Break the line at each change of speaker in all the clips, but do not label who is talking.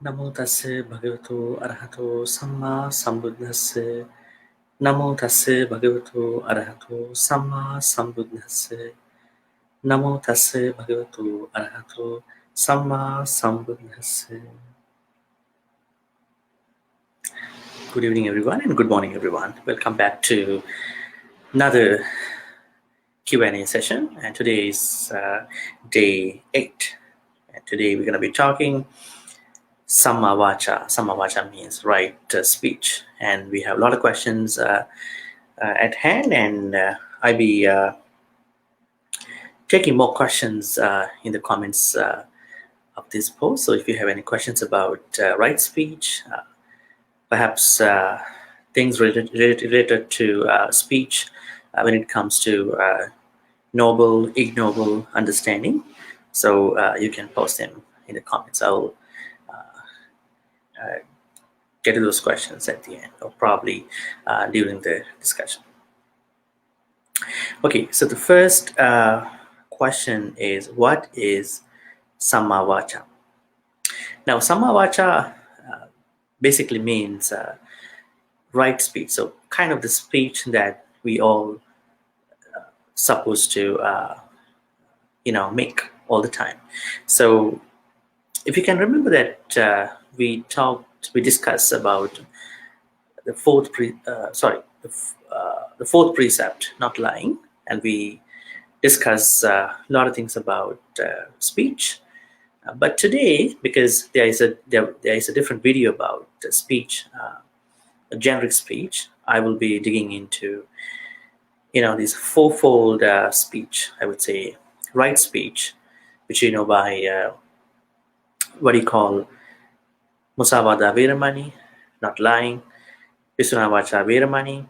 Namo tassa bhagavato arahato samma sambuddhassa. Namo tassa bhagavato arahato samma sambuddhassa. Namo tassa bhagavato arahato samma sambuddhassa. Good evening, everyone, and good morning, everyone. Welcome back to another Q&A session, and today is day 8. And today we're going to be talking sammā-vācā. Sammā-vācā means right speech, and we have a lot of questions at hand, and I'll be taking more questions in the comments of this post. So if you have any questions about right speech, perhaps things related to speech when it comes to noble, ignoble understanding, so you can post them in the comments. I'll get to those questions at the end, or probably during the discussion. Okay, so the first question is, what is sammā-vācā? Now, sammā-vācā basically means right speech, so kind of the speech that we all supposed to make all the time. So if you can remember that we discussed about the fourth precept, not lying, and we discuss a lot of things about speech. But today, because there is a different video about speech, generic speech, I will be digging into this fourfold speech. I would say right speech, which by what you call mussavada veramani, not lying; pisunavacha veramani,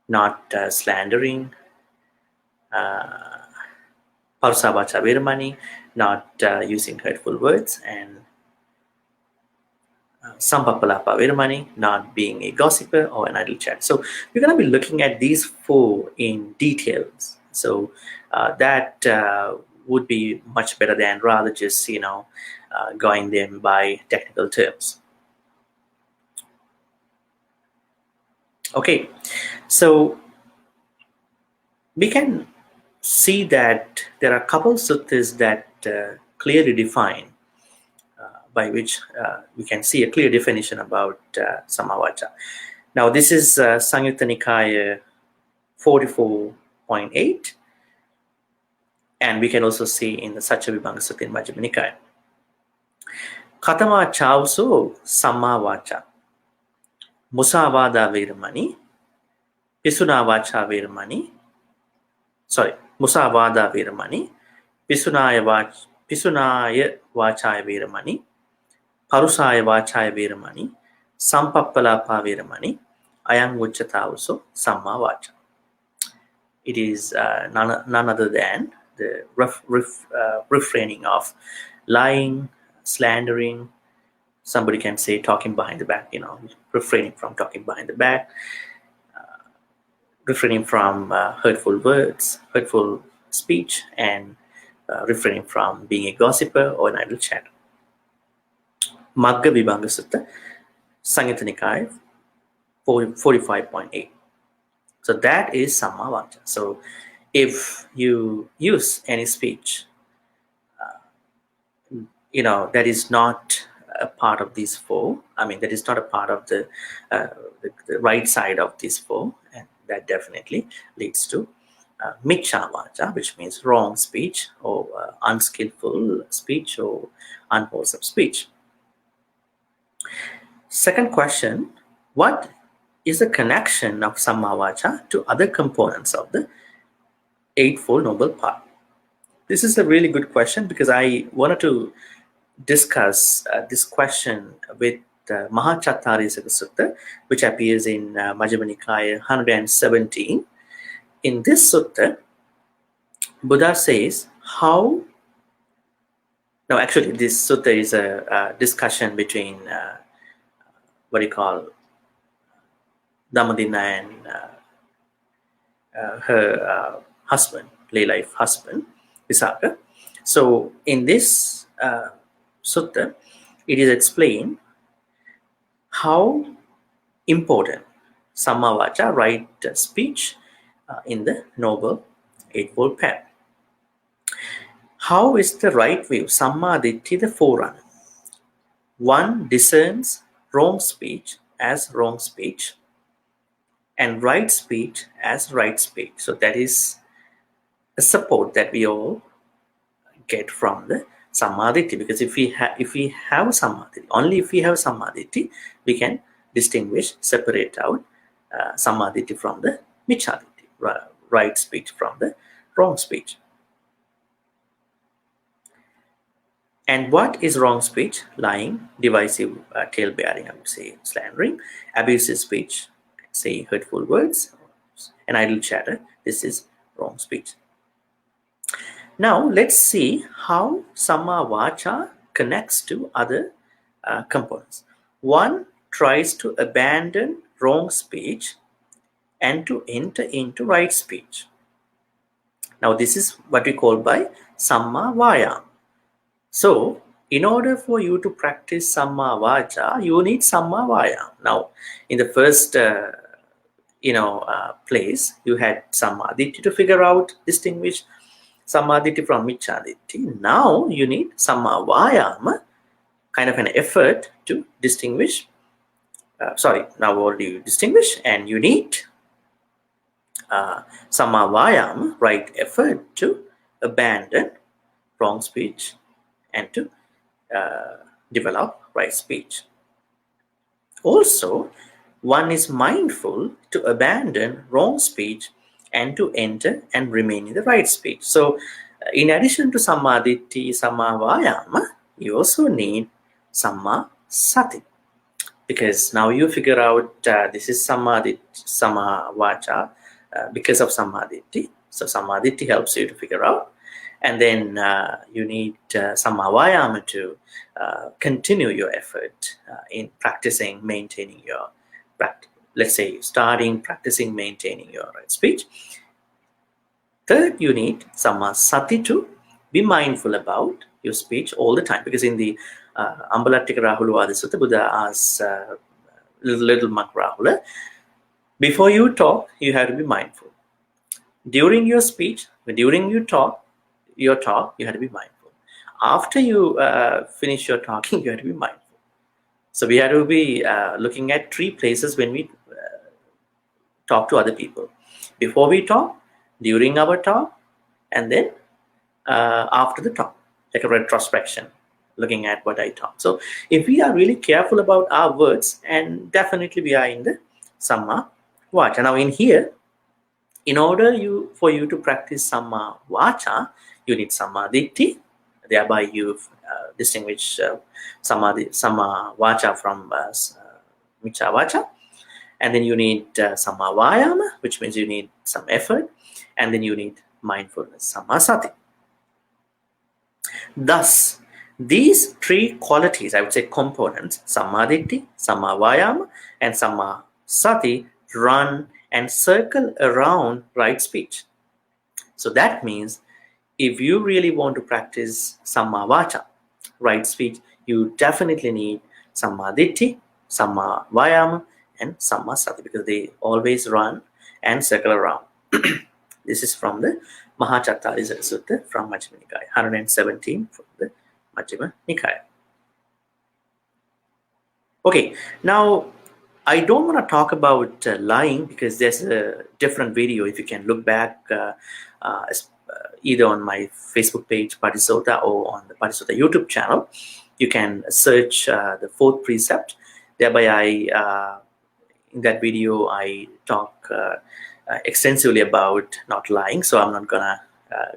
not slandering; parusavacha veramani, not using hurtful words; and sampapalapa veramani, not being a gossiper or an idle chat. So we're going to be looking at these 4 in details. So that would be much better than rather just going them by technical terms. Okay, so we can see that there are a couple suttas that clearly define, by which we can see a clear definition about sammā-vācā. Now, this is Samyutta Nikaya 44.8, and we can also see in the Saccavibhanga Sutta in Majjhima Nikaya. Katamā chāvso sammā-vācā, musāvādā veramani, pisunāvācā veramani, musāvādā veramani, pisunāya vācāya veramani, parusāya vācāya veramani, sampappalāpā veramani, ayam uccatavso sammā-vācā. It is none other than the refraining of lying, slandering. Somebody can say talking behind the back, refraining from talking behind the back, refraining from hurtful words, hurtful speech, and refraining from being a gossiper or an idle chatter. Magga Vibhanga Sutta, Samyutta Nikaya 45.8. So that is sammā-vācā. So if you use any speech, that is not a part of these 4. That is not a part of the right side of these 4, and that definitely leads to micchā-vācā, which means wrong speech, or unskillful speech, or unwholesome speech. Second question, what is the connection of sammā-vācā to other components of the Eightfold Noble Path? This is a really good question, because I wanted to discuss this question with Mahācattārīsaka Sutta, which appears in Majjhima Nikaya 117. In this sutta, Buddha says how... Now, actually, this sutta is a discussion between what you call Dhammadinna and her husband, lay life husband, Visakha. So in this sutta, it is explained how important sammā-vācā, right speech, in the Noble Eightfold Path. How is the right view, sammā-diṭṭhi, the forerunner? One discerns wrong speech as wrong speech and right speech as right speech. So that is a support that we all get from the sammā-diṭṭhi, because if we have sammā-diṭṭhi, only if we have sammā-diṭṭhi, we can distinguish, separate out sammā-diṭṭhi from the micchā-diṭṭhi, right speech from the wrong speech. And what is wrong speech? Lying, divisive, tale-bearing, I would say slandering, abusive speech, say hurtful words, and idle chatter. This is wrong speech. Now let's see how sammā-vācā connects to other components. One tries to abandon wrong speech and to enter into right speech. Now this is what we call by sammā-vācā. So in order for you to practice sammā-vācā, you need sammā-vācā. Now in the first place, you had sammā-diṭṭhi to figure out, distinguish sammā-diṭṭhi from micchā-diṭṭhi. Now you need sammā-vācā, kind of an effort to distinguish. Now already you distinguish, and you need sammā-vācā, right effort to abandon wrong speech and to develop right speech. Also, one is mindful to abandon wrong speech and to enter and remain in the right speech. So in addition to sammā-diṭṭhi, sammā-vācā, you also need sammā-sati, because now you figure out this is sammā-vācā because of sammā-diṭṭhi. So sammā-diṭṭhi helps you to figure out, and then you need sammā-vācā to continue your effort in practicing, maintaining your practice. Let's say starting, practicing, maintaining your right speech. Third, you need sammā-sati to be mindful about your speech all the time, because in the Ambalattika Rahula Sutta, Buddha asks little monk Rahula, before you talk, you have to be mindful. During your speech, during your talk, you have to be mindful. After you finish your talking, you have to be mindful. So we have to be looking at three places when we talk to other people: before we talk, during our talk, and then after the talk, like a retrospection, looking at what I talk. So if we are really careful about our words, and definitely we are in the sammā-vācā. Now in here, in order for you to practice sammā-vācā, you need sammā-diṭṭhi. Thereby you distinguish sammā-vācā from micchā-vācā. And then you need sammā-vāyāma, which means you need some effort. And then you need mindfulness, sammā-sati. Thus, these three qualities, I would say components, sammā-diṭṭhi, sammā-vāyāma, and sammā-sati, run and circle around right speech. So that means if you really want to practice sammā-vācā, right speech, you definitely need sammā-diṭṭhi, sammā-vāyāma, and sammā-sati, because they always run and circle around. This is from the Mahācattārīsaka Sutta from Majjhima Nikāya, 117 from the Majjhima Nikāya. Okay, now I don't want to talk about lying, because there's a different video. If you can look back either on my Facebook page, Patisota, or on the Patisota YouTube channel, you can search the fourth precept. Thereby, in that video, I talk extensively about not lying. So I'm not going to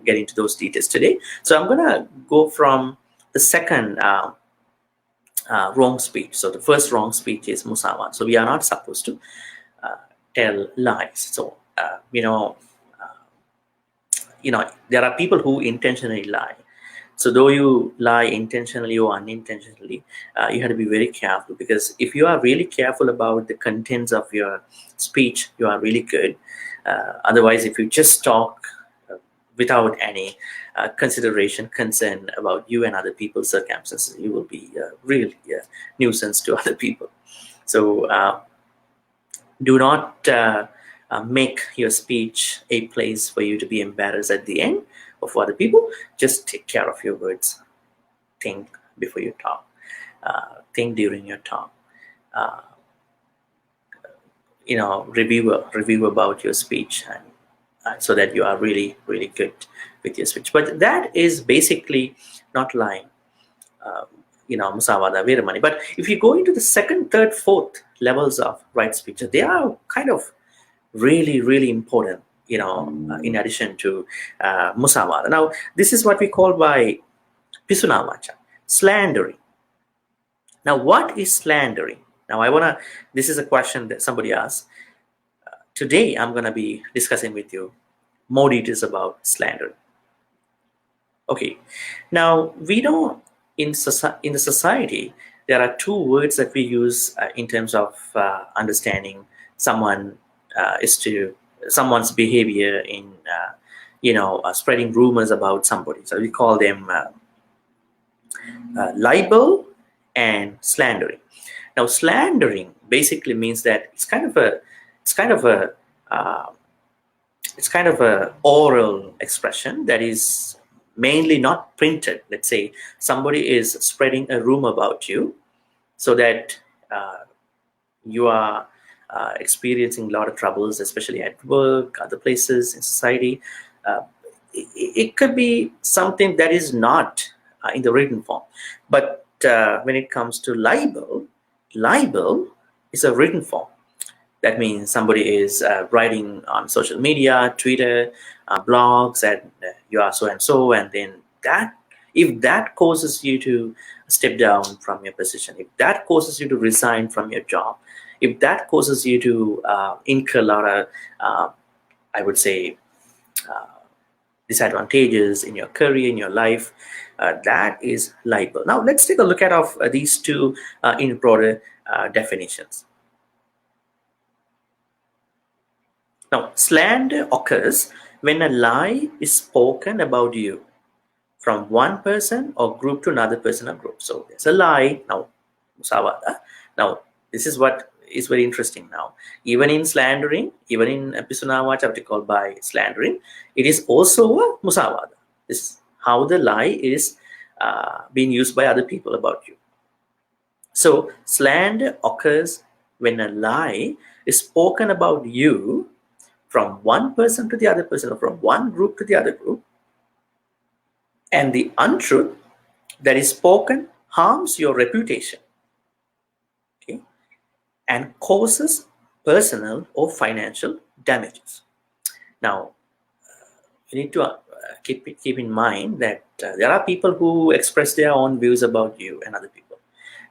get into those details today. So I'm going to go from the second wrong speech. So the first wrong speech is musāvāta. So we are not supposed to tell lies. So, there are people who intentionally lie. So though you lie intentionally or unintentionally, you have to be very careful, because if you are really careful about the contents of your speech, you are really good. Otherwise, if you just talk without any concern about you and other people's circumstances. You will be really a nuisance to other people. So do not make your speech a place for you to be embarrassed at the end of other people. Just take care of your words. Think before you talk. Think during your talk. Review about your speech, and so that you are really good with your speech. But that is basically not lying. Sammā-vācā, Veramani. But if you go into the second, third, fourth levels of right speech, they are kind of really important, in addition to mussavācā. Now, this is what we call by sammā-vācā, slandering. Now, what is slandering? Now, this is a question that somebody asked. Today, I'm going to be discussing with you more details about slandering. Okay. Now, we know in the society, there are two words that we use in terms of understanding someone's behavior in, spreading rumors about somebody. So we call them libel and slandering. Now, slandering basically means that it's kind of a oral expression that is mainly not printed. Let's say somebody is spreading a rumor about you, so that you are experiencing a lot of troubles, especially at work, other places in society. It could be something that is not in the written form. But when it comes to libel is a written form. That means somebody is writing on social media, Twitter, blogs, and you are so and so, and then if that causes you to step down from your position, if that causes you to resign from your job, if that causes you to incur a lot of, I would say, disadvantages in your career, in your life, that is libel. Now, let's take a look at these two in broader definitions. Now, slander occurs when a lie is spoken about you from one person or group to another person or group. So there's a lie. Now, mussavācā. Now, this is what is very interesting now. Even in slandering, even in sammā-vācā, what we call by slandering, it is also a mussavācā. This is how the lie is being used by other people about you. So slander occurs when a lie is spoken about you from one person to the other person, or from one group to the other group, and the untruth that is spoken harms your reputation, okay, and causes personal or financial damages. Now, you need to keep in mind that there are people who express their own views about you and other people.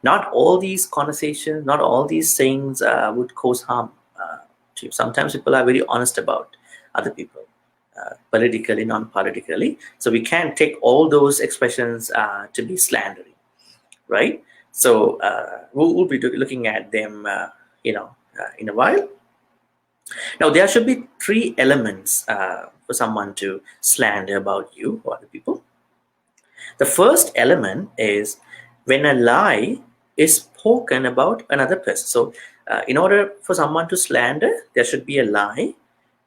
Not all these conversations, not all these sayings would cause harm to you. Sometimes people are very honest about other people, politically, non-politically. So we can't take all those expressions to be slandering, right? So we'll be looking at them, in a while. Now, there should be three elements for someone to slander about you or other people. The first element is when a lie is spoken about another person. So in order for someone to slander, there should be a lie,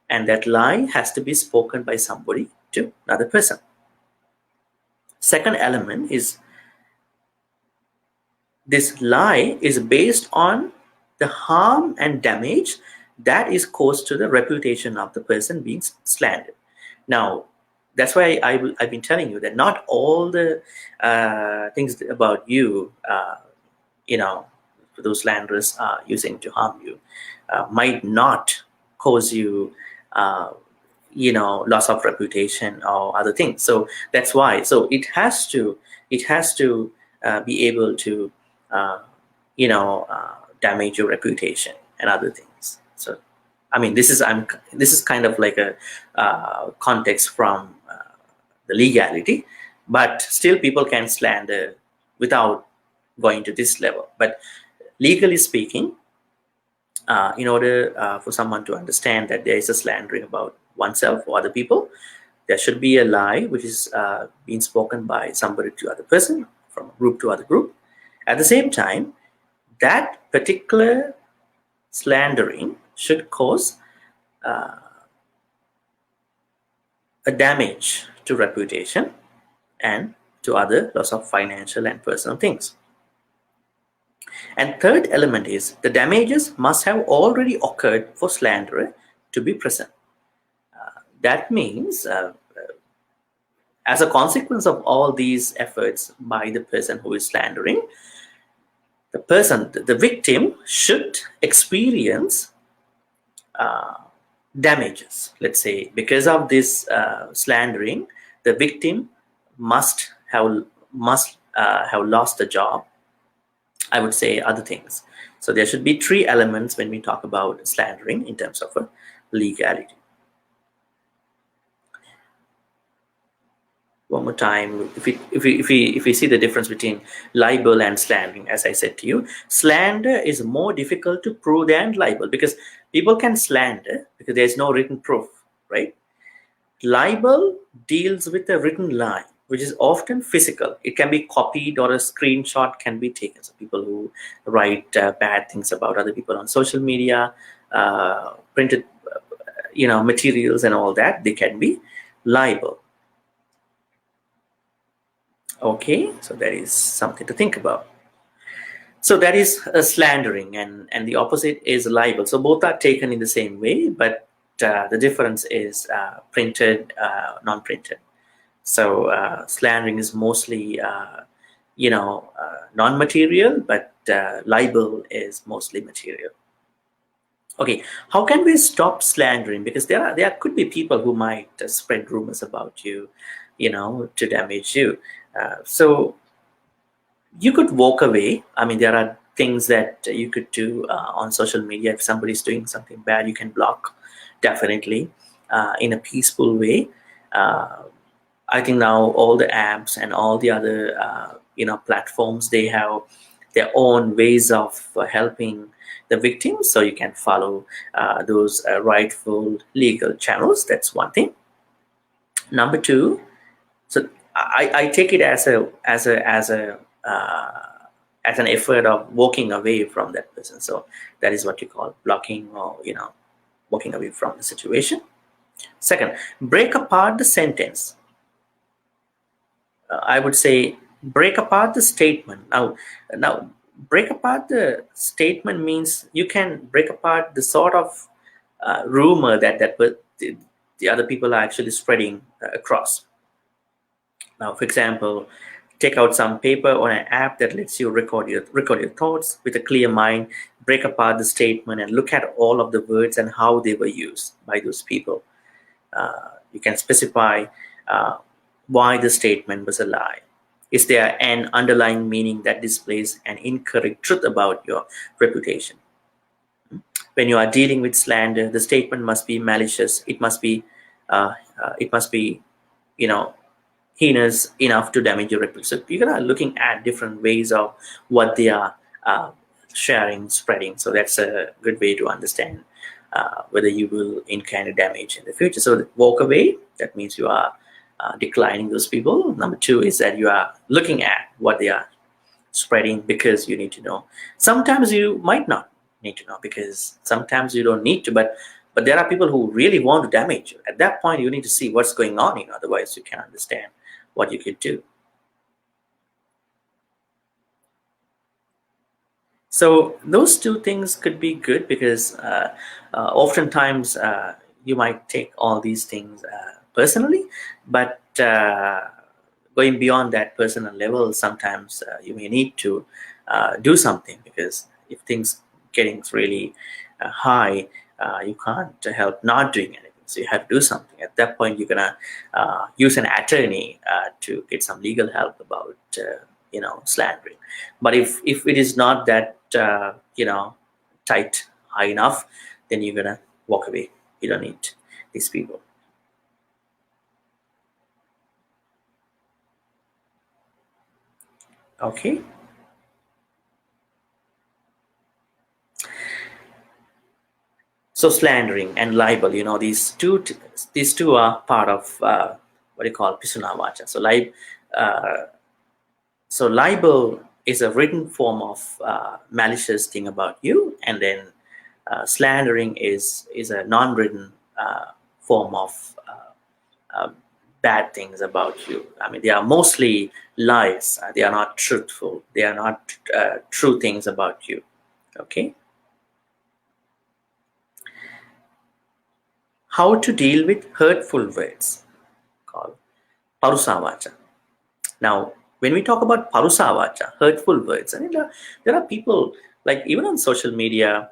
and that lie has to be spoken by somebody to another person. Second element is this lie is based on the harm and damage that is caused to the reputation of the person being slandered. Now, that's why I've been telling you that not all the things about you, those slanderers are using to harm you, might not cause you, loss of reputation or other things. So that's why. So it has to be able to, damage your reputation and other things. So, I mean, this is kind of like a context from the legality, but still people can slander without going to this level. But legally speaking, in order for someone to understand that there is a slandering about oneself or other people, There should be a lie which is being spoken by somebody to other person, from a group to other group. At the same time, that particular slandering should cause a damage to reputation and to other loss of financial and personal things. And third element is the damages must have already occurred for slanderer to be present. That means as a consequence of all these efforts by the person who is slandering, the victim should experience damages. Let's say because of this slandering, the victim must have lost the job. I would say other things. So there should be three elements when we talk about slandering in terms of legality. One more time, if we see the difference between libel and slandering, as I said to you, slander is more difficult to prove than libel, because people can slander because there is no written proof, right? Libel deals with a written lie, which is often physical. It can be copied or a screenshot can be taken. So people who write bad things about other people on social media, printed materials and all that, they can be libel. Okay, so that is something to think about. So that is slandering, and the opposite is libel. So both are taken in the same way, but the difference is printed, non-printed. So slandering is mostly, non-material, but libel is mostly material. Okay, how can we stop slandering? Because there could be people who might spread rumors about you, to damage you. So you could walk away. I mean, there are things that you could do on social media. If somebody's doing something bad, you can block, definitely, in a peaceful way. I think now all the apps and all the other platforms, they have their own ways of helping the victims, so you can follow those rightful legal channels. That's one thing. Number two, so I take it as an effort of walking away from that person. So that is what you call blocking, or walking away from the situation. Second, break apart the sentence. I would say break apart the statement. Now, break apart the statement means you can break apart the sort of rumor that the other people are actually spreading across. Now, for example, take out some paper or an app that lets you record your thoughts with a clear mind. Break apart the statement and look at all of the words and how they were used by those people. You can specify why the statement was a lie. Is there an underlying meaning that displays an incorrect truth about your reputation? When you are dealing with slander, the statement must be malicious. It must be heinous enough to damage your reputation. So you're looking at different ways of what they are sharing, spreading. So that's a good way to understand whether you will encounter damage in the future. So walk away. That means you are declining those people. Number two is that you are looking at what they are spreading, because you need to know. Sometimes you might not need to know, because sometimes you don't need to, but there are people who really want to damage you. At that point, you need to see what's going on. Otherwise you can't understand what you could do. So those two things could be good, because oftentimes you might take all these things personally, but going beyond that personal level, sometimes you may need to do something, because if things getting really high, you can't help not doing anything. So you have to do something. At that point, you're gonna use an attorney to get some legal help about slandering. But if it is not that tight, high enough, then you're gonna walk away. You don't need these people. Okay. So slandering and libel, these two are part of what you call sammā-vācā. So libel is a written form of malicious thing about you, and then slandering is a non-written form of bad things about you. I mean, they are mostly lies. They are not truthful. They are not true things about you. Okay. How to deal with hurtful words, called sammā-vācā. Now, when we talk about sammā-vācā, hurtful words, I mean, there are people, like even on social media,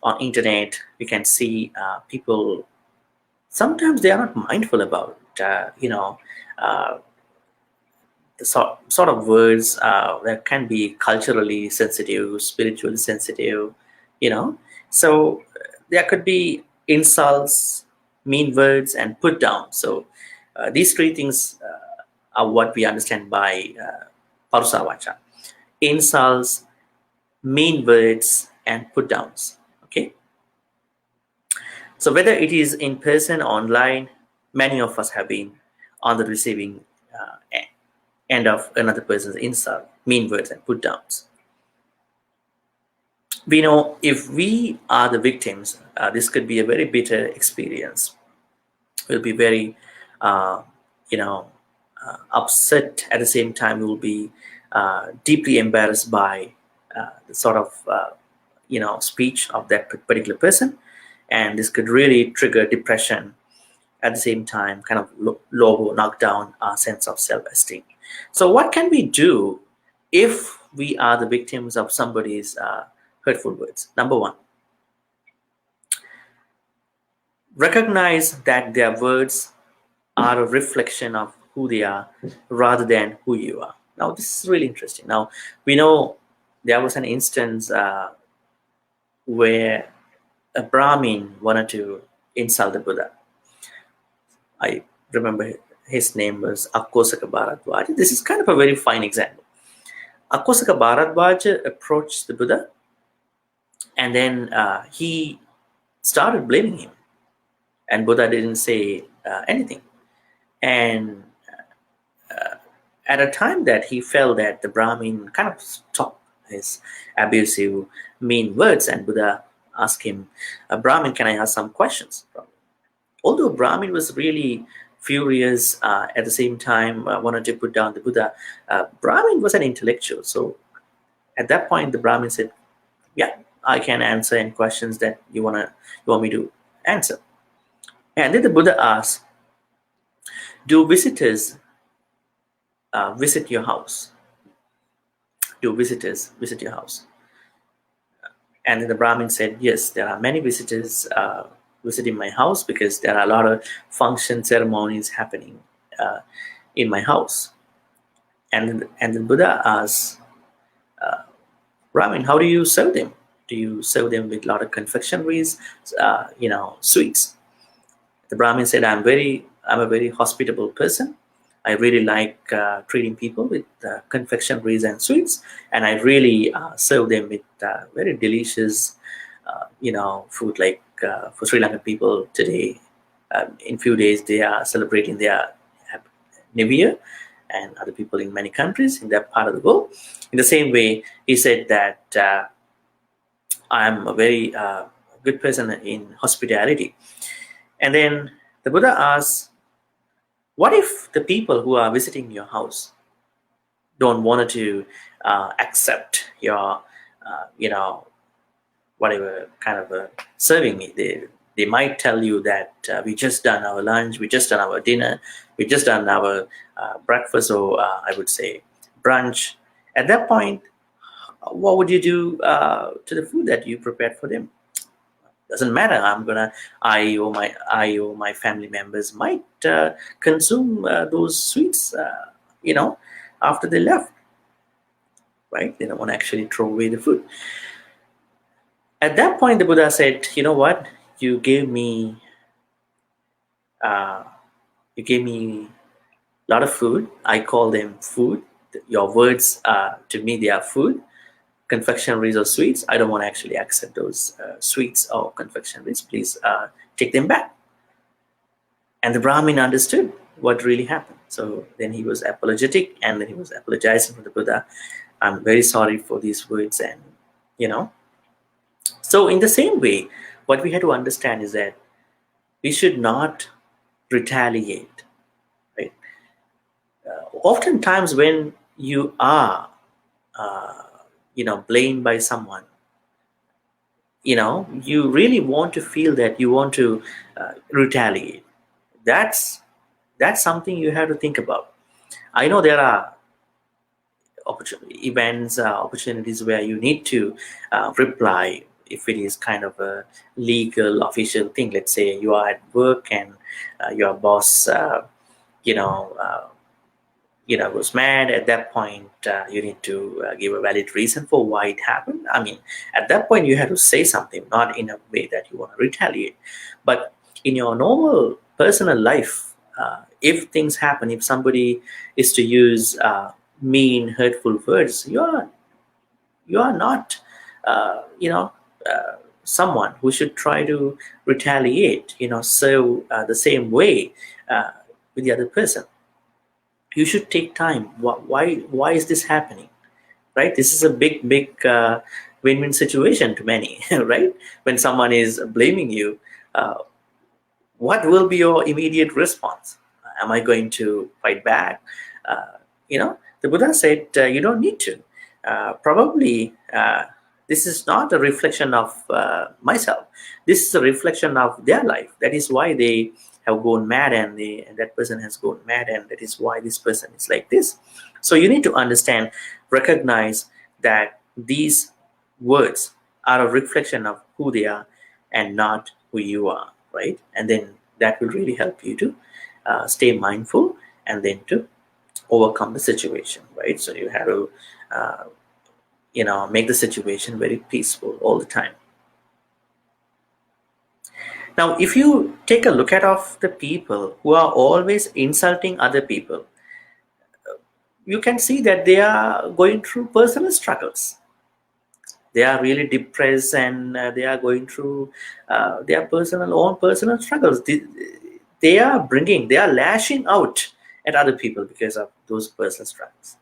on internet, we can see people, sometimes they are not mindful about, the sort of words that can be culturally sensitive, spiritually sensitive, So there could be insults, mean words, and put down. So these three things are what we understand by sammā-vācā: insults, mean words, and put downs. Okay. So whether it is in person or online, many of us have been on the receiving end of another person's insult, mean words, and put downs. We know if we are the victims, this could be a very bitter experience. We'll be very, upset. At the same time, we will be deeply embarrassed by the sort of, speech of that particular person. And this could really trigger depression. At the same time, kind of knock down our sense of self-esteem. So what can we do if we are the victims of somebody's hurtful words? Number one, recognize that their words are a reflection of who they are rather than who you are. Now, this is really interesting. Now, we know there was an instance where a Brahmin wanted to insult the Buddha. I remember his name was Akkosaka Bharadwaja. This is kind of a very fine example. Akkosaka Bharadwaja approached the Buddha, and then he started blaming him, and Buddha didn't say anything. And at a time that he felt that the Brahmin kind of stopped his abusive, mean words, and Buddha asked him, Brahmin, can I ask some questions? Although Brahmin was really furious, at the same time wanted to put down the Buddha, Brahmin was an intellectual. So at that point, the Brahmin said, yeah, I can answer any questions that you want me to answer. And then the Buddha asked, do visitors visit your house? Do visitors visit your house? And then the Brahmin said, yes, there are many visitors visiting my house because there are a lot of function ceremonies happening in my house. And the Buddha asked, Brahmin, how do you serve them? Do you serve them with a lot of confectionaries, sweets? The Brahmin said, I'm a very hospitable person. I really like treating people with confectionaries and sweets, and I really serve them with very delicious, food. Like for Sri Lankan people today, in few days they are celebrating their New Year, and other people in many countries in that part of the world. In the same way, he said that I'm a very good person in hospitality. And then the Buddha asked, what if the people who are visiting your house don't want to accept your, whatever kind of serving me? They might tell you that we just done our lunch, we just done our dinner, we just done our breakfast, or I would say brunch. At that point, what would you do to the food that you prepared for them? Doesn't matter. I or my family members might consume those sweets, after they left. Right? They don't want to actually throw away the food. At that point, the Buddha said, you know what? You gave me a lot of food. I call them food. Your words, to me, they are food. Confectionaries or sweets, I don't want to actually accept those sweets or confectionaries. Please take them back. And the Brahmin understood what really happened. So then he was apologetic, and then he was apologizing for the Buddha. I'm very sorry for these words. And you know, so in the same way, what we have to understand is that we should not retaliate, right? Oftentimes when you are uh, blamed by someone, you really want to feel that you want to retaliate. That's something you have to think about. I know there are opportunities where you need to reply if it is kind of a legal official thing. Let's say you are at work and your boss you know uh, was mad. At that point, you need to give a valid reason for why it happened. I mean, at that point you have to say something, not in a way that you want to retaliate. But in your normal personal life, if things happen, if somebody is to use mean, hurtful words, you are not someone who should try to retaliate, so the same way uh, with the other person. You should take time. Why is this happening, right? This is a big win-win situation to many. Right? When someone is blaming you, uh, what will be your immediate response? Am I going to fight back? The Buddha said, you don't need to. Probably this is not a reflection of myself. This is a reflection of their life. That is why they have gone mad, and that person has gone mad, and that is why this person is like this. So you need to understand, recognize that these words are a reflection of who they are and not who you are, right? And then that will really help you to stay mindful, and then to overcome the situation, right? So you have to uh, make the situation very peaceful all the time. Now, if you take a look at of the people who are always insulting other people, you can see that they are going through personal struggles. They are really depressed, and they are going through their own personal struggles. They are lashing out at other people because of those personal struggles.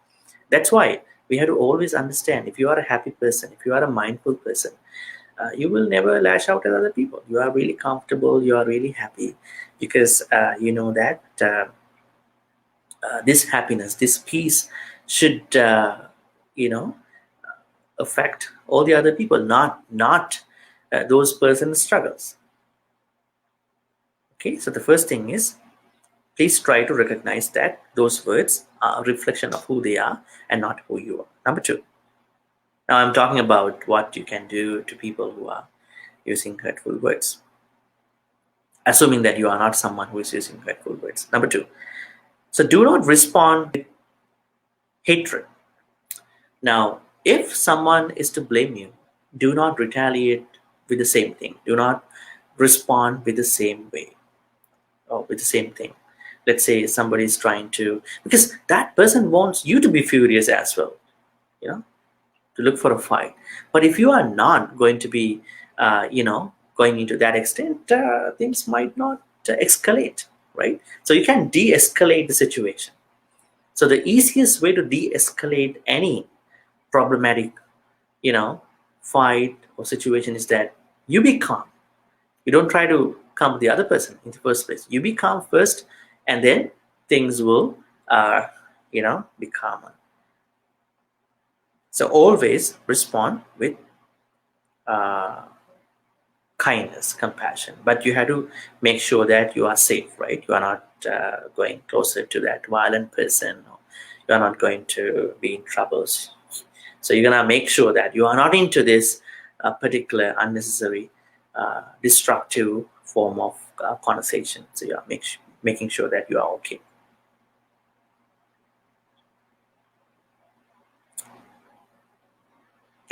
That's why we have to always understand, if you are a happy person, if you are a mindful person, you will never lash out at other people. You are really comfortable, you are really happy, because you know that this happiness, this peace should you know affect all the other people, not those person's struggles. Okay, so the first thing is, please try to recognize that those words are a reflection of who they are and not who you are. Number two, now I'm talking about what you can do to people who are using hurtful words, assuming that you are not someone who is using hurtful words. Number two, so do not respond with hatred. Now, if someone is to blame you, do not retaliate with the same thing. Do not respond with the same way or with the same thing. Let's say somebody is trying to, because that person wants you to be furious as well, to look for a fight. But if you are not going to be, going into that extent, things might not escalate, right? So you can de-escalate the situation. So the easiest way to de-escalate any problematic, fight or situation is that you be calm. You don't try to calm the other person in the first place. You be calm first, and then things will, be calmer. So always respond with uh, kindness, compassion, but you have to make sure that you are safe, right? You are not going closer to that violent person, or you are not going to be in troubles. So you're gonna make sure that you are not into this particular unnecessary destructive form of conversation. So you are making sure that you are okay.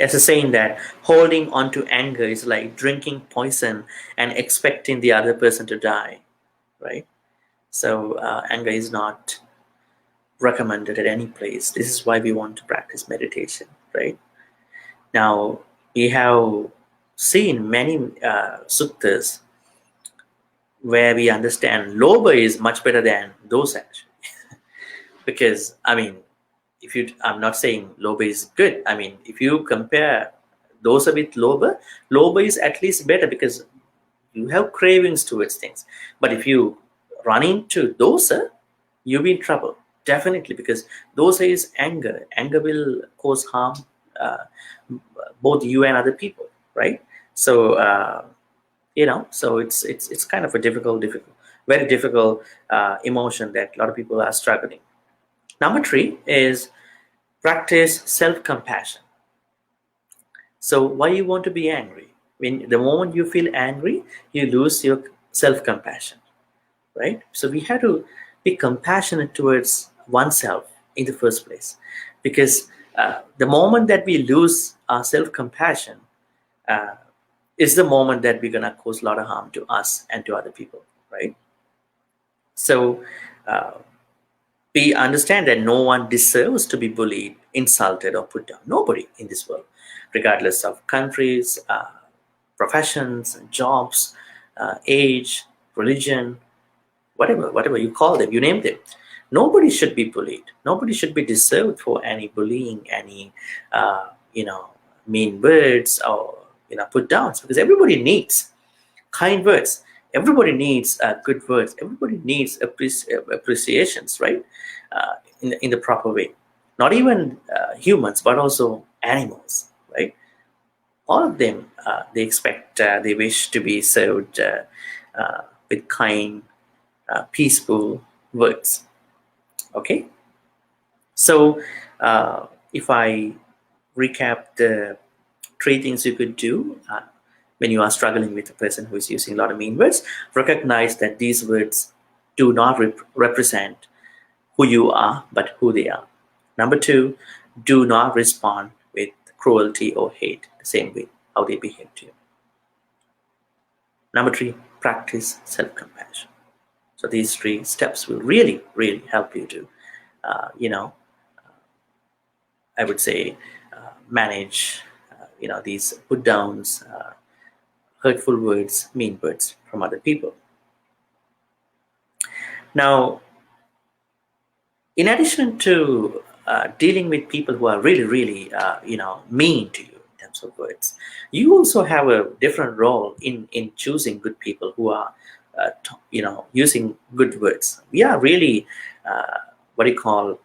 As a saying that holding on to anger is like drinking poison and expecting the other person to die, right? So anger is not recommended at any place. This is why we want to practice meditation, right? Now, we have seen many suttas where we understand loba is much better than dosa actually. Because I mean, if you, I'm not saying loba is good. I mean, if you compare dosa with loba, loba is at least better because you have cravings towards things. But if you run into dosa, you'll be in trouble definitely, because dosa is anger. Anger will cause harm, uh, both you and other people, right? So so it's kind of a difficult, very difficult emotion that a lot of people are struggling. Number three is practice self-compassion. So why you want to be angry? When the moment you feel angry, you lose your self-compassion, right? So we have to be compassionate towards oneself in the first place, because the moment that we lose our self-compassion uh, is the moment that we're gonna cause a lot of harm to us and to other people, right? So uh, we understand that no one deserves to be bullied, insulted, or put down. Nobody in this world, regardless of countries, professions, jobs, age, religion, whatever you call them, you name them. Nobody should be bullied. Nobody should be deserved for any bullying, any mean words, or put downs, because everybody needs kind words. Everybody needs good words. Everybody needs appreciations, right? In the proper way. Not even humans, but also animals, right? All of them, they expect, they wish to be served with kind, peaceful words. Okay, so if I recap the three things you could do when you are struggling with a person who is using a lot of mean words: recognize that these words do not represent who you are, but who they are. Number two, do not respond with cruelty or hate the same way how they behave to you. Number three, practice self-compassion. So these three steps will really, really help you to, I would say, manage, these put downs, hurtful words, mean words from other people. Now, in addition to dealing with people who are really, really, mean to you in terms of words, you also have a different role in choosing good people who are, using good words. We are really, what do you call,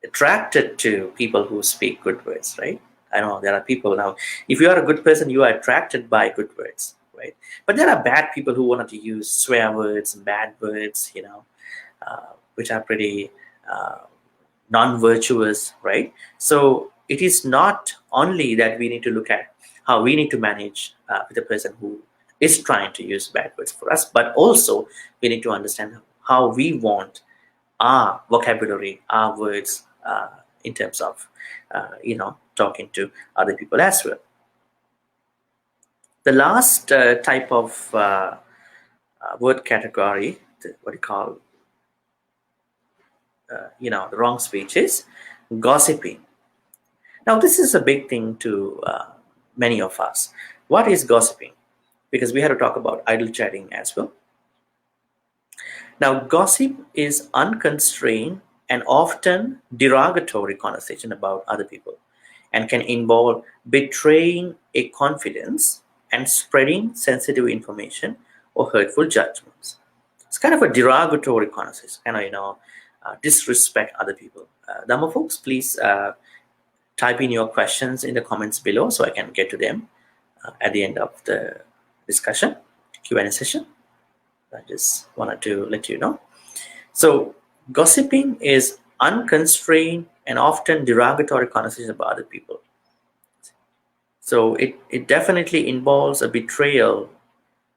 attracted to people who speak good words, right? I know there are people now. If you are a good person, you are attracted by good words, right? But there are bad people who wanted to use swear words and bad words, which are pretty non-virtuous, right? So it is not only that we need to look at how we need to manage with a person who is trying to use bad words for us, but also we need to understand how we want our vocabulary, our words, in terms of, talking to other people as well. The last type of word category, what you call, the wrong speech, is gossiping. Now, this is a big thing to many of us. What is gossiping? Because we had to talk about idle chatting as well. Now, gossip is unconstrained and often derogatory conversation about other people, and can involve betraying a confidence and spreading sensitive information or hurtful judgments. It's kind of a derogatory conversation, kind of, disrespect other people. Dhamma folks, please type in your questions in the comments below so I can get to them at the end of the discussion, Q&A session. I just wanted to let you know. So gossiping is unconstrained and often derogatory conversation about other people. So it definitely involves a betrayal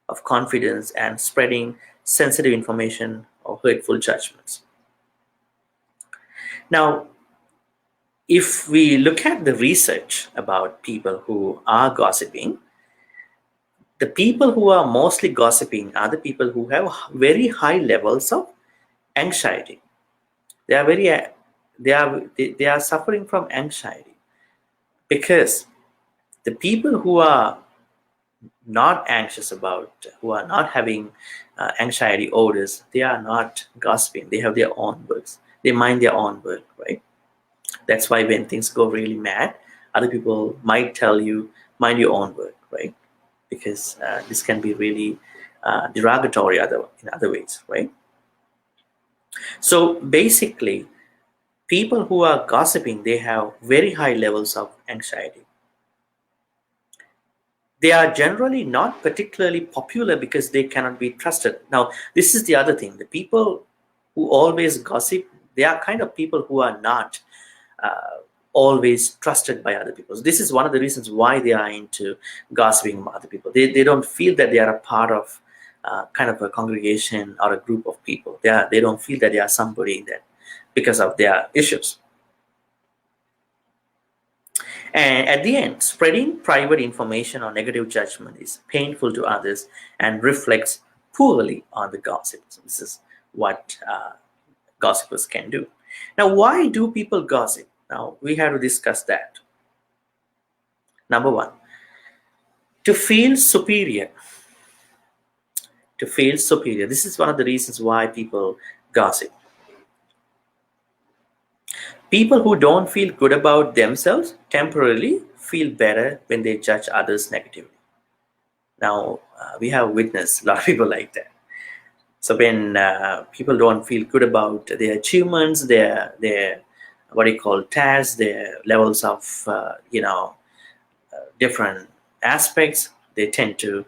of confidence and spreading sensitive information or hurtful judgments. Now, if we look at the research about people who are gossiping, the people who are mostly gossiping are the people who have very high levels of anxiety. They are suffering from anxiety, because the people who are not anxious about, who are not having anxiety orders, they are not gossiping. They have their own works. They mind their own work, right? That's why when things go really mad, other people might tell you, mind your own work, right? Because this can be really derogatory in other ways, right? So basically, people who are gossiping, they have very high levels of anxiety. They are generally not particularly popular because they cannot be trusted. Now, this is the other thing. The people who always gossip, they are kind of people who are not always trusted by other people. So this is one of the reasons why they are into gossiping about other people. They don't feel that they are a part of kind of a congregation or a group of people. They don't feel that they are somebody that because of their issues. And at the end, spreading private information or negative judgment is painful to others and reflects poorly on the gossip. So this is what gossipers can do. Now, why do people gossip? Now, we have to discuss that. Number one, to feel superior. To feel superior. This is one of the reasons why people gossip. People who don't feel good about themselves temporarily feel better when they judge others negatively. Now, we have witnessed a lot of people like that. So when people don't feel good about their achievements, their what you call tasks, their levels of different aspects, they tend to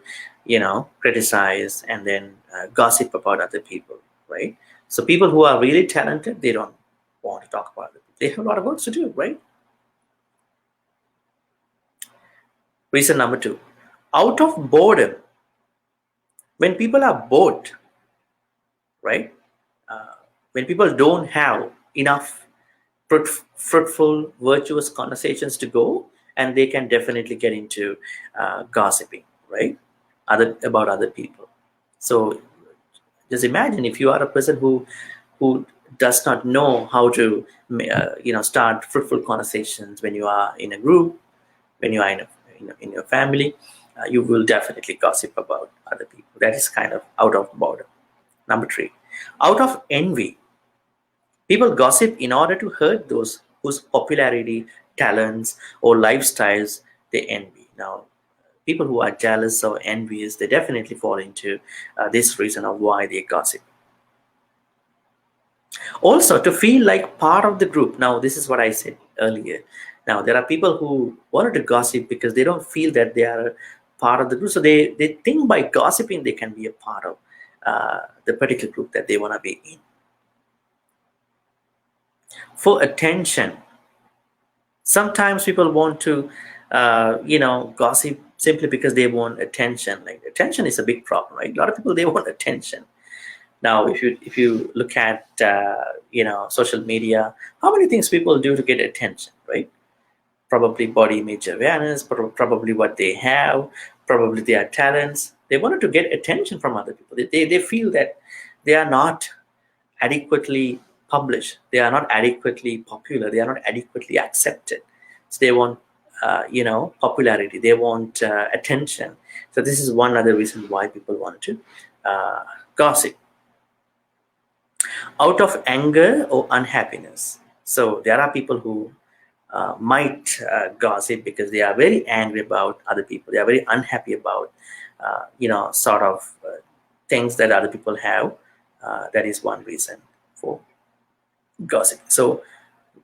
criticize and then gossip about other people, right? So people who are really talented, they don't want to talk about it. They have a lot of work to do, right? Reason number two, out of boredom. When people are bored, right? When people don't have enough fruitful, virtuous conversations to go, and they can definitely get into gossiping, right? About other people. So just imagine if you are a person who does not know how to start fruitful conversations when you are in a group, when you are in your family, you will definitely gossip about other people. That is kind of out of boredom. Number three, out of envy. People gossip in order to hurt those whose popularity, talents, or lifestyles they envy. Now, people who are jealous or envious, they definitely fall into this reason of why they gossip. Also, to feel like part of the group. Now, this is what I said earlier. Now, there are people who wanted to gossip because they don't feel that they are part of the group. So they think by gossiping, they can be a part of the particular group that they want to be in. For attention. Sometimes people want to, gossip simply because they want attention. Like attention is a big problem, right? A lot of people, they want attention. Now, if you look at social media, how many things people do to get attention, right? Probably body image awareness, probably what they have, probably their talents. They wanted to get attention from other people. They feel that they are not adequately published, they are not adequately popular, they are not adequately accepted. So they want popularity, they want attention. So this is one other reason why people want to gossip. Out of anger or unhappiness. So there are people who might gossip because they are very angry about other people, they are very unhappy about sort of things that other people have. That is one reason for gossip. So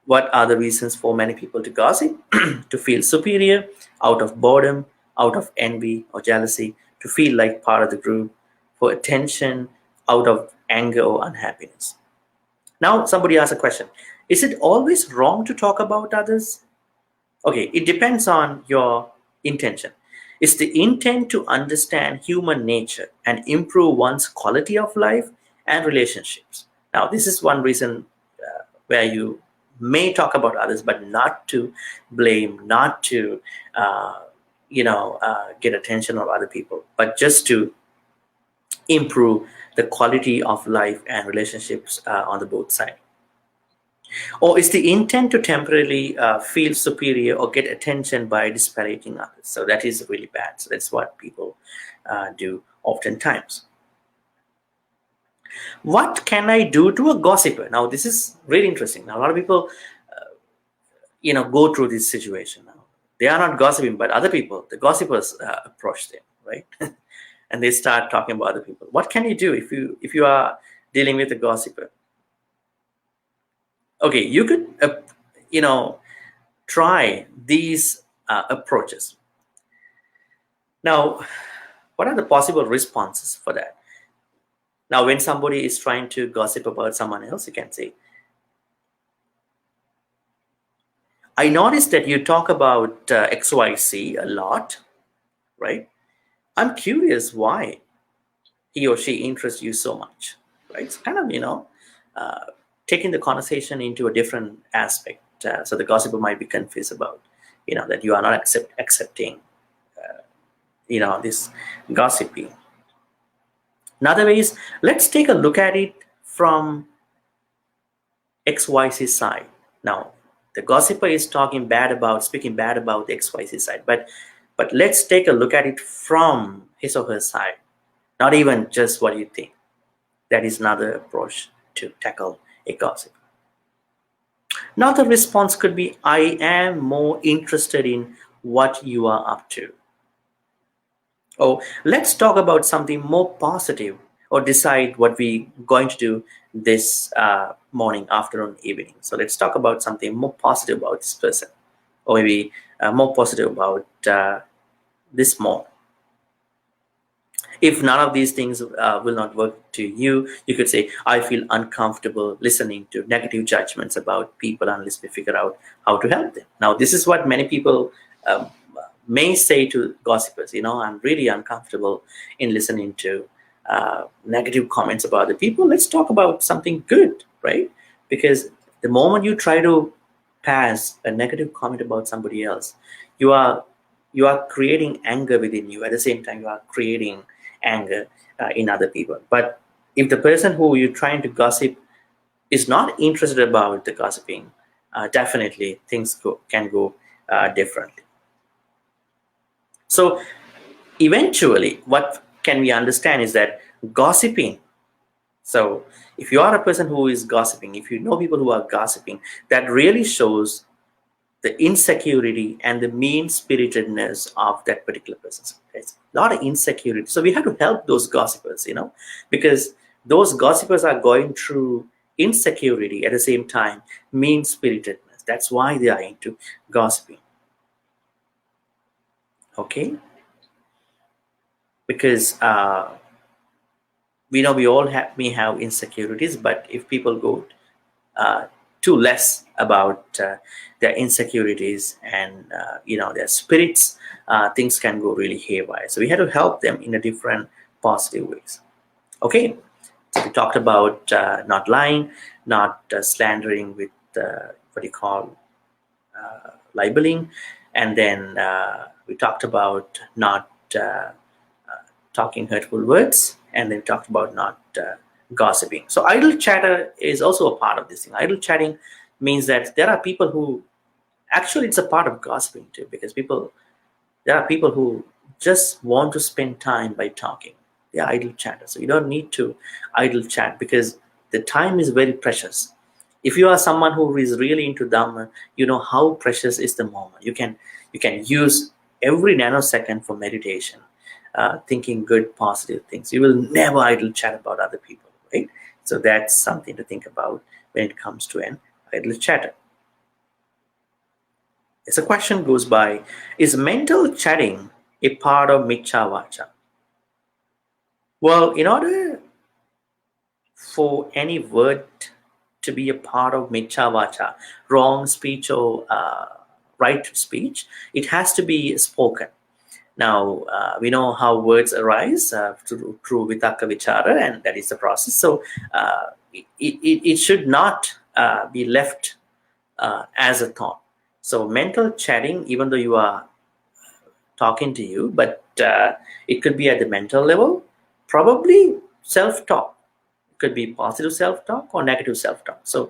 what are the reasons for many people to gossip? To feel superior, out of boredom, out of envy or jealousy, to feel like part of the group, for attention, out of anger or unhappiness. Now somebody asks a question, is it always wrong to talk about others? Okay, it depends on your intention. Is the intent to understand human nature and improve one's quality of life and relationships? Now, this is one reason where you may talk about others, but not to blame, not to, get attention of other people, but just to improve the quality of life and relationships on the both sides. Or is the intent to temporarily feel superior or get attention by disparaging others? So that is really bad. So that's what people do oftentimes. What can I do to a gossiper? Now, this is really interesting. Now, a lot of people, go through this situation now. They are not gossiping, but other people, the gossipers, approach them, right? And they start talking about other people. What can you do if you are dealing with a gossiper? Okay, you could, try these approaches. Now, what are the possible responses for that? Now, when somebody is trying to gossip about someone else, you can say, I noticed that you talk about XYZ a lot, right? I'm curious why he or she interests you so much, right? It's kind of, taking the conversation into a different aspect. So the gossiper might be confused about, that you are not accepting, this gossiping. Another way is, let's take a look at it from XYZ side. Now, the gossiper is speaking bad about the XYZ side, but let's take a look at it from his or her side, not even just what you think. That is another approach to tackle a gossip. Another response could be, I am more interested in what you are up to. Oh, let's talk about something more positive, or decide what we're going to do this morning, afternoon, evening. So let's talk about something more positive about this person, or maybe more positive about this more. If none of these things will not work to you, you could say, I feel uncomfortable listening to negative judgments about people unless we figure out how to help them. Now, this is what many people may say to gossipers. I'm really uncomfortable in listening to negative comments about the people. Let's talk about something good, right? Because the moment you try to pass a negative comment about somebody else, you are creating anger within you. At the same time, you are creating anger in other people. But if the person who you're trying to gossip is not interested about the gossiping, definitely things can go differently. So eventually, what can we understand is that gossiping. So if you are a person who is gossiping, if you know people who are gossiping, that really shows the insecurity and the mean-spiritedness of that particular person. There's a lot of insecurity. So we have to help those gossipers, because those gossipers are going through insecurity, at the same time mean-spiritedness. That's why they are into gossiping. Okay? Because we know we all may have insecurities, but if people go too less about their insecurities and their spirits, things can go really haywire. So we had to help them in a different positive ways. Okay, so we talked about not lying, not slandering with what you call libeling, and then we talked about not talking hurtful words, and then talked about not gossiping. So idle chatter is also a part of this thing. Idle chatting means that there are people who, actually it's a part of gossiping too, because there are people who just want to spend time by talking. They are idle chatters. So you don't need to idle chat, because the time is very precious. If you are someone who is really into Dhamma, you know how precious is the moment. You can use every nanosecond for meditation, thinking good, positive things. You will never idle chat about other people, right? So that's something to think about when it comes to an idle chatter. As a question goes by, is mental chatting a part of sammā-vācā? Well, in order for any word to be a part of sammā-vācā, wrong speech or right speech, it has to be spoken. Now, we know how words arise through vitakka vichara, and that is the process. So it should not be left as a thought. So mental chatting, even though you are talking to you, but it could be at the mental level, probably self-talk. could be positive self-talk or negative self-talk. So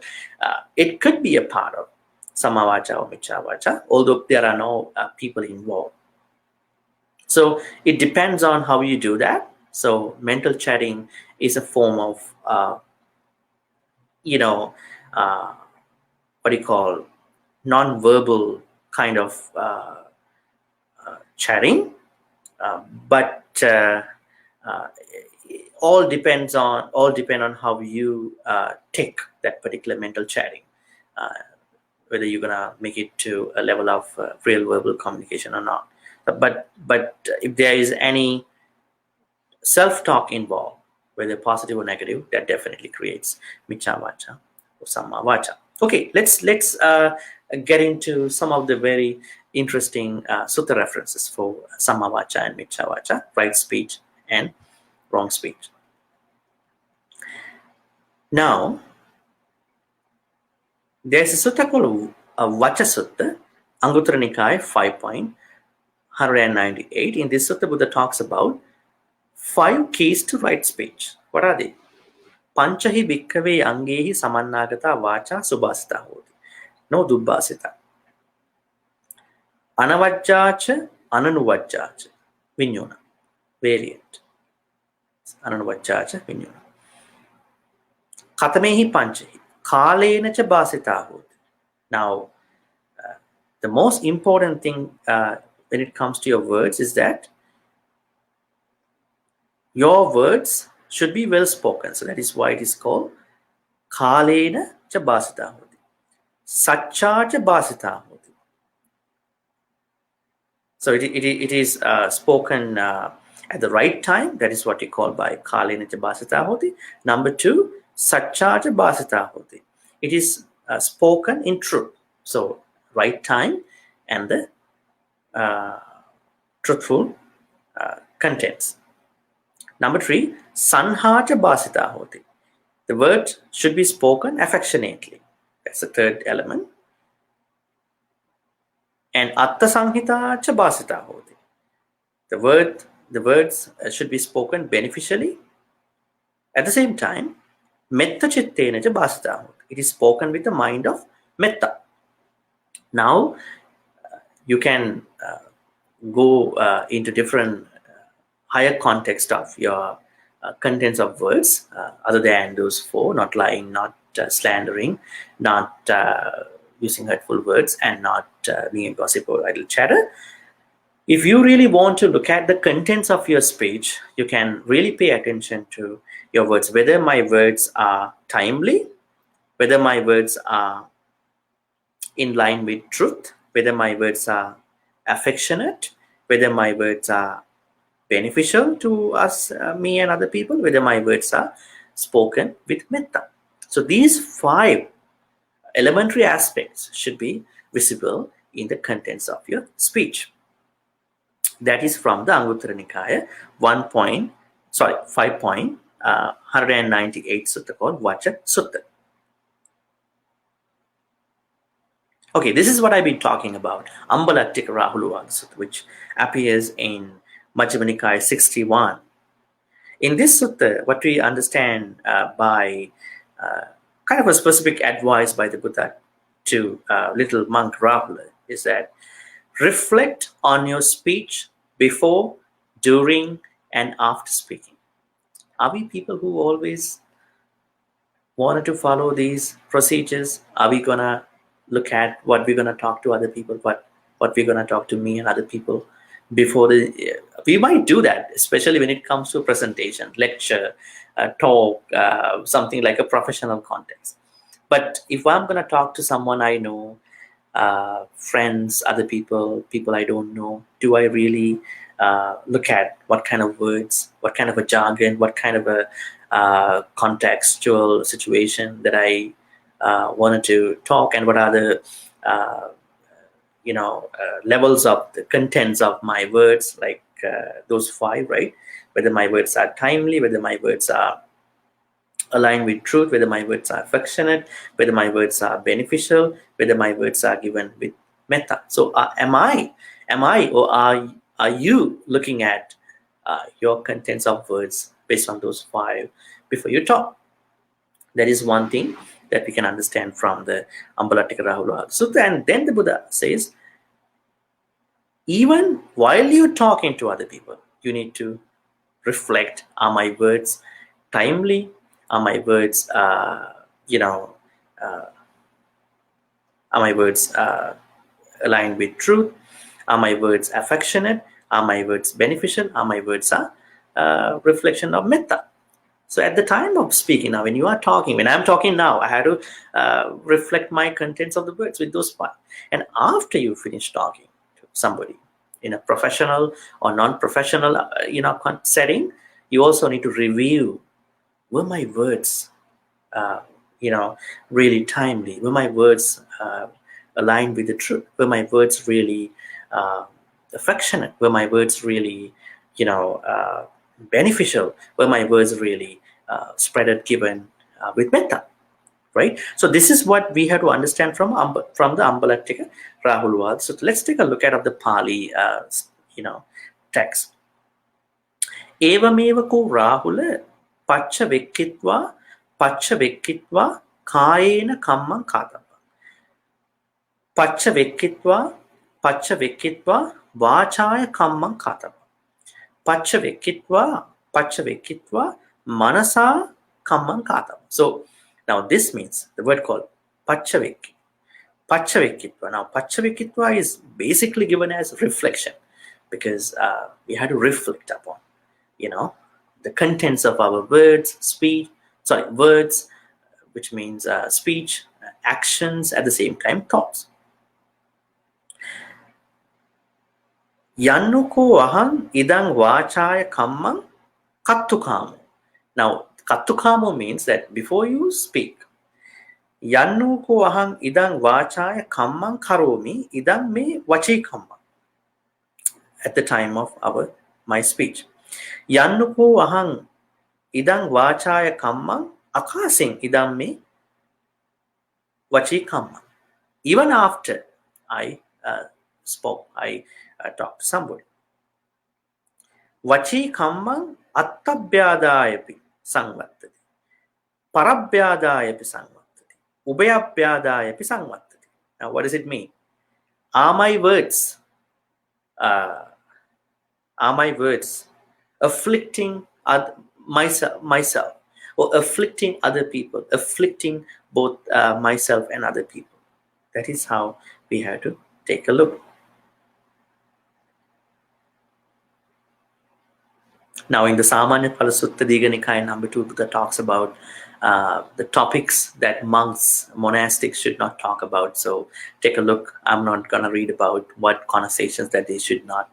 it could be a part of sammā-vācā or micchā-vācā, although there are no people involved. So it depends on how you do that. So mental chatting is a form of, what do you call, non-verbal kind of chatting, but all depend on how you take that particular mental chatting, whether you're gonna make it to a level of real verbal communication or not. But if there is any self-talk involved, whether positive or negative, that definitely creates micchā-vācā or sammā-vācā. Okay, let's get into some of the very interesting sutta references for sammā-vācā and micchā-vācā, right speech and wrong speech. Now, there's a sutta called Vācā Sutta, Anguttara Nikāya 5.198. In this sutta, Buddha talks about 5 keys to right speech. What are they? Panchahi bhikkhave angehi samannāgata vācā subhasita hoti. No dubbhasita. Anavajjācha ananuvajjācha. Vinyona. Variant. Ananuvajjācha vinyona. Katamehi panchahi. Kālena cha bhasita hoti. Now, the most important thing when it comes to your words is that your words should be well spoken. So that is why it is called kālena cha bhasita hoti. Saccā cha bhasita hoti. So it is spoken at the right time. That is what you call by kālena cha bhasita hoti. Number 2, saccā cha bhasita hoti. It is spoken in truth. So right time and the truthful contents. Number 3, sanhā cha bhasita hoti. The word should be spoken affectionately. That's the third element. And atta sanhitā cha bhasita hoti. The words should be spoken beneficially. At the same time, metta cittena cha bhasita hoti. It is spoken with the mind of metta. Now, you can go into different higher context of your contents of words, other than those 4: not lying, not slandering, not using hurtful words, and not being a gossip or idle chatter. If you really want to look at the contents of your speech, you can really pay attention to your words, whether my words are timely, whether my words are in line with truth, whether my words are affectionate, whether my words are beneficial to us, me and other people, whether my words are spoken with metta. So these 5 elementary aspects should be visible in the contents of your speech. That is from the Anguttara Nikāya 5.198 sutta called Vācā Sutta. Okay, this is what I've been talking about, Ambalattika Rahuluvāda Sutta, which appears in Majjhima Nikāya 61. In this sutta, what we understand by kind of a specific advice by the Buddha to little monk Rahula is that reflect on your speech before, during, and after speaking. Are we people who always wanted to follow these procedures? Are we gonna look at what we're gonna talk to other people, what we're gonna talk to me and other people before we might do that, especially when it comes to a presentation, lecture, talk, something like a professional context. But if I'm going to talk to someone I know, friends, other people I don't know, do I really look at what kind of words, what kind of a jargon, what kind of a contextual situation that I wanted to talk, and what are the levels of the contents of my words, like those 5, right? Whether my words are timely, whether my words are aligned with truth, whether my words are affectionate, whether my words are beneficial, whether my words are given with metta. So am I or are you looking at your contents of words based on those 5 before you talk? That is one thing that we can understand from the Ambalatika Rahula Sutta. And then the Buddha says, even while you're talking to other people, you need to reflect, are my words timely? Are my words, are my words aligned with truth? Are my words affectionate? Are my words beneficial? Are my words a reflection of metta? So at the time of speaking now, when you are talking, when I'm talking now, I had to reflect my contents of the words with those parts. And after you finish talking to somebody in a professional or non-professional, setting, you also need to review, were my words, really timely? Were my words aligned with the truth? Were my words really affectionate? Were my words really, beneficial? Were my words really spreaded, given with metta? Right. So this is what we have to understand from the Ambalatika Rahulwad. So let's take a look at the Pali, text. Evameva ko Rahula pacha vekkitva kayena kammam katapa. Pacha vekkitva vācāya kammam katapa. Pacha vekkitva manasa kammam katapa. So now this means the word called pacha vekkitva. Now pacha vekkitva is basically given as reflection, because we had to reflect upon, the contents of our words, which means speech, actions, at the same time thoughts. Yannuko aham idang vācāya kammam kattukāmo. Now, kattukāmo means that before you speak, yannuko aham idang vācāya kammam karomi idang me vacī kammam. At the time of my speech. Yannuko aham idang vācāya kammam akāsing idang me vacī kammam. Even after I spoke, I talked to somebody. Vacī kammam attabhyādāyapi samvattati. Parabhyādāyapi samvattati. Ubhayabhyādāyapi samvattati. Now, what does it mean? Are my words afflicting myself, or afflicting other people, afflicting both myself and other people? That is how we have to take a look. Now, in the Samānyapala Sutta Digha Nikaya number 2, Buddha talks about the topics that monks, monastics should not talk about. So take a look. I'm not going to read about what conversations that they should not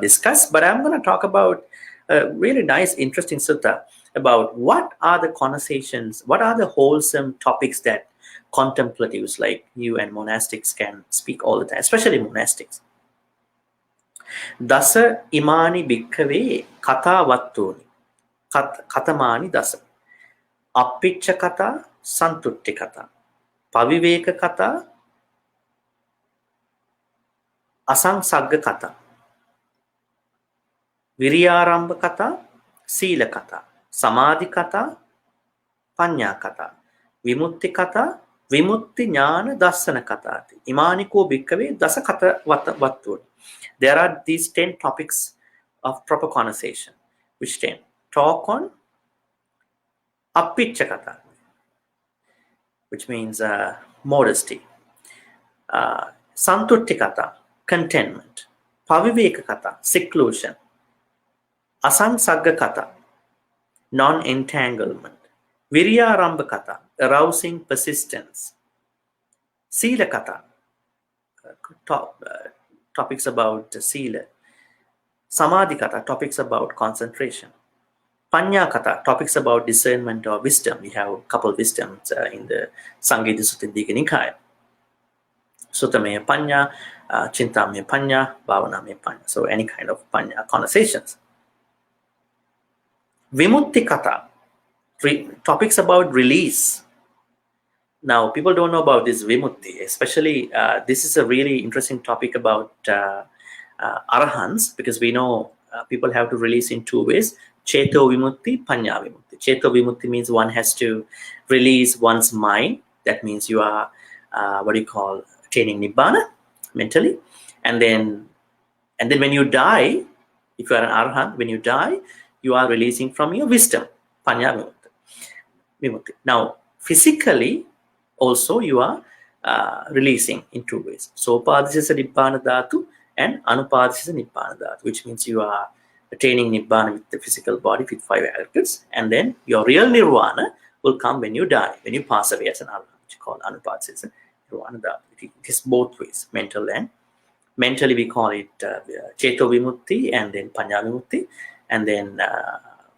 discuss, but I'm going to talk about a really nice, interesting sutta about what are the conversations, what are the wholesome topics that contemplatives like you and monastics can speak all the time, especially monastics. Dasa imani bhikkhave kata vattuni katamani dasa appicca kata santutti kata paviveka kata asangsagga kata viriyārambha kata sīla kata samadhi kata paññā kata vimutti kata vimutti ඥāna dassana katati imaniko bhikkhave dasa kata vattuni. There are these 10 topics of proper conversation. Which 10? Talk on appicca kata, which means modesty. Santutti kata, contentment. Paviveka kata, seclusion. Asangsagga kata, non-entanglement. Viriyārambha kata, arousing persistence. Sīla kata, topics about sila. Samadhi kata, topics about concentration. Paññā kata, topics about discernment or wisdom. We have a couple of wisdoms in the Samgita Sutta Digha Nikaya. Sutameya paññā, Chintameya paññā, Bhavanameya paññā. So any kind of paññā conversations. Vimutti kata, topics about release. Now, people don't know about this vimutti, especially this is a really interesting topic about arahants, because we know people have to release in 2 ways, Cheto Vimutti, Panya Vimutti. Cheto Vimutti means one has to release one's mind. That means you are, attaining Nibbana mentally. And then when you die, if you are an Arhat, when you die, you are releasing from your wisdom, Panya Vimutti. Now, physically, also you are releasing in two ways. So, Upadhisisa Nibbana Dhatu and Anupadhisisa Nibbana Dhatu, which means you are attaining Nibbana with the physical body with 5 aggregates, and then your real Nirvana will come when you die, when you pass away as an Arhat, which is called Anupadhisisa Nirvana Dhatu. It is both ways, mental and mentally we call it Cheto Vimutti and then Panya Vimutti, and then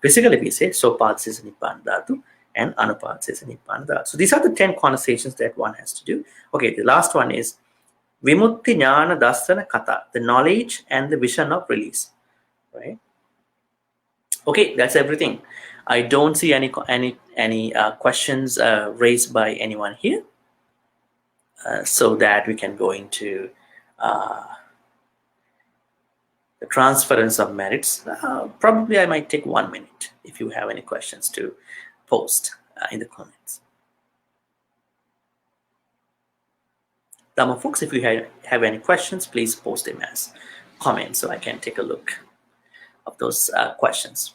physically we say Sopadhisisa Nibbana Dhatu and Anupadhisisa Nibbana Dhatu. So these are the 10 conversations that one has to do. Okay, the last one is Vimutti Jnana Dassana Kata, the knowledge and the vision of release. Right? Okay, that's everything. I don't see any questions raised by anyone here, so that we can go into the transference of merits. Probably I might take 1 minute if you have any questions to post in the comments. Dhamma folks, if you have any questions, please post them as comments so I can take a look of those questions.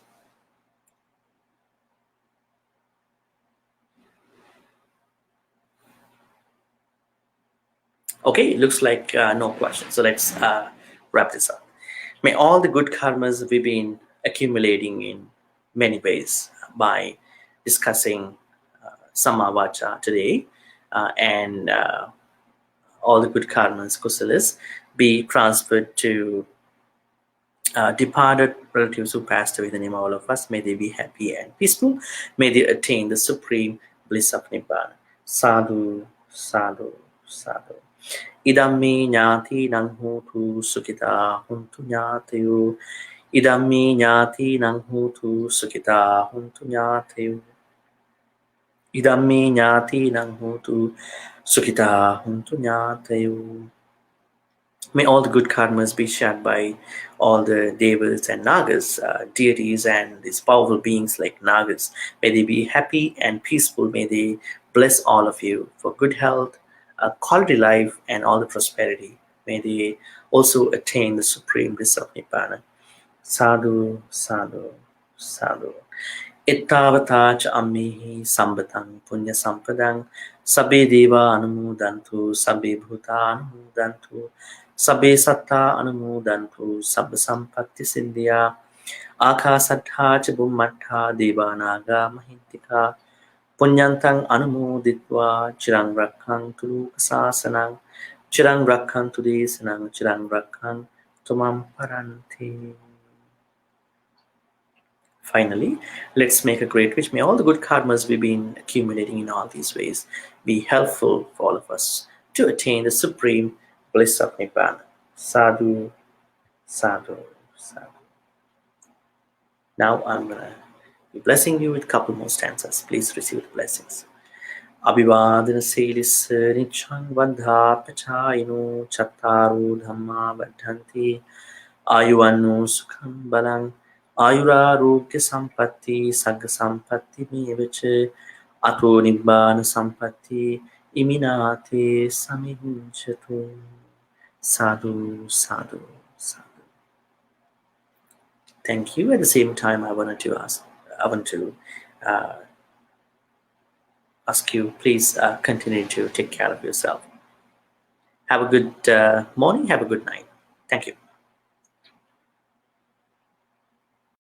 Okay, looks like no questions. So let's wrap this up. May all the good karmas we've been accumulating in many ways by discussing sammā-vācā today, and all the good karmas, kusalas, be transferred to departed relatives who passed away in the name of all of us. May they be happy and peaceful. May they attain the supreme bliss of Nibbana. Sadhu, sadhu, sadhu. Idammi ñāti nang hotu sukhita huntu ñātayu. Idammi ñāti nang hotu sukhita huntu ñātayu. Idammi ñāti nang hotu sukhita huntu ñātayu. May all the good karmas be shared by all the devas and nagas, deities and these powerful beings like nagas. May they be happy and peaceful. May they bless all of you for good health, quality life, and all the prosperity. May they also attain the supreme bliss of Nibbana. Sadhu, sadhu, sadhu. Ittavata cha ammihi sambatang punya sampadang sabbe deva anumodantu sabbe bhuta anumodantu sabbe satta anumodantu sabba sampatti sindhya akasattha cha bhummattha devanaga mahintika punyantang anumoditva chirang rakhantu sasanang chirang rakhantu desanang chirang rakhantu mam paranti. Finally, let's make a great wish. May all the good karmas we've been accumulating in all these ways be helpful for all of us to attain the supreme bliss of Nibbana. Sadhu, sadhu, sadhu. Now I'm going to be blessing you with a couple more stanzas. Please receive the blessings. Abhivadana Selis Nichang Vandha Pachayino Chattaru Dhamma Vadhanti Ayuvannu Sukham Balang Ayurarogya Sampatti Sagga Sampatti Mevacha Ato Nibbana Sampatti Iminate Saminchatu. Sadhu, sadhu, sadhu. Thank you. At the same time, I want to ask you, please continue to take care of yourself. Have a good morning. Have a good night. Thank you.